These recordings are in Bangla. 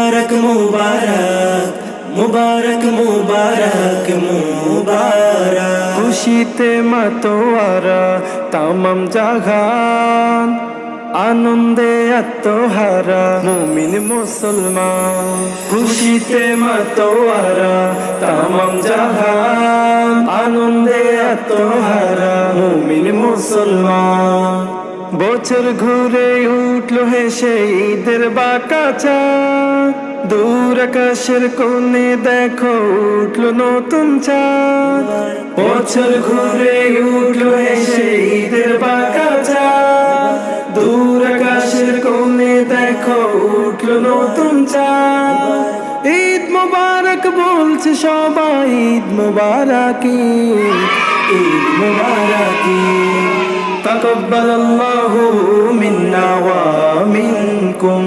মুবারক মুবারক মুবারক মুবারক মুবারক। খুশিতে মাতোয়ারা তামাম জাহান, আনন্দে আত্মহারা মুমিন মুসলমান। খুশিতে মাতোয়ারা তামাম জাহান, আনন্দে আত্মহারা মুমিন মুসলমান। বছর ঘুরে উঠলো হেসে ঈদের বাঁকা চাঁদ, দূর আকাশের কোণে দেখো উঠলো নতুন চাঁদ। বছর ঘুরে উঠলো হেসে ঈদের বাঁকা চাঁদ, দূর আকাশের কোণে দেখো উঠলো নতুন চাঁদ। ঈদ মুবারক বলছে সবাই, ঈদ মুবারক, ঈদ মুবারক। তাকাব্বালাল্লাহু মিন্না ওয়া মিনকুম,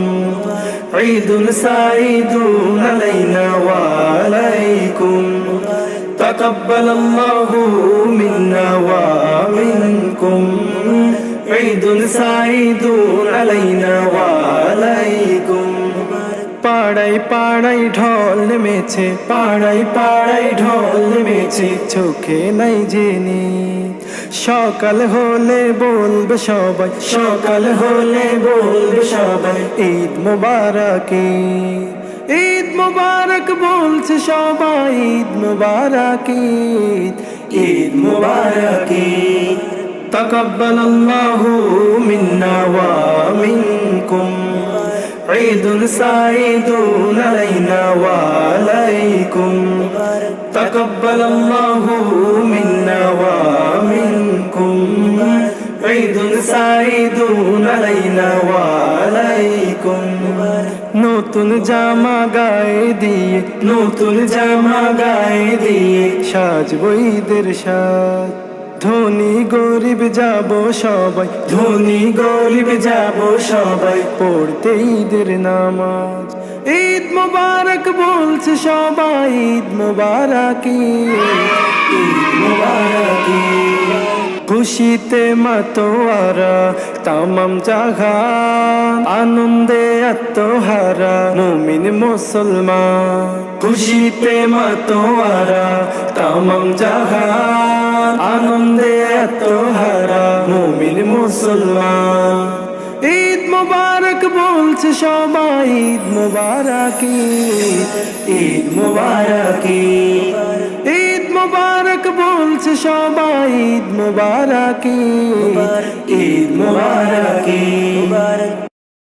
ঈদুন সাঈদুন আলাইনা ওয়া আলাইকুম। তাকাব্বালাল্লাহু মিন্না ওয়া মিনকুম, ঈদুন সাঈদুন আলাইনা ওয়া আলাইকুম। পাড়ায় পাড়ায় ঢল নেমেছে, পাড়ায় পাড়ায় ঢল নেমেছে, চোখে নাই জেনে। সকাল হলে বলবে সবাই, সকাল হলে বলবে সবাই, ঈদ মুবারক, ঈদ মুবারক বলছে সবাই, ঈদ মুবারক, ঈদ মুবারক। তাকাব্বালাল্লাহু মিন্না ওয়া মিনকুম, ঈদুন সাঈদুন আলাইনা ওয়া আলাইকুম। তাকাব্বালাল্লাহু মিন্না ওয়া মিনকুম, ঈদুন সাঈদুন আলাইনা ওয়া আলাইকুম। নতুন জামা গায়ে দিয়ে, নতুন জামা গায়ে দিয়ে, সাজবো ঈদের সাজ। ধনী গরিব যাব সবাই, ধনী গরিব যাব সবাই, পড়তে ঈদের নামাজ। ঈদ মুবারক বলছে সবাই, ঈদ মুবারক, ঈদ মুবারক। খুশিতে মাতোয়ারা তামাম জাহান, আনন্দে আত্মহারা মুমিন মুসলমান। খুশিতে মাতোয়ারা তামাম জাহান, আনন্দে আত্মহারা মুমিন মুসলমান। ঈদ মুবারক বলছে সবাই, ঈদ মুবারক, ঈদ মুবারক। ঈদ মুবারক বলছে সবাই, ঈদ মুবারক, ঈদ মুবারক।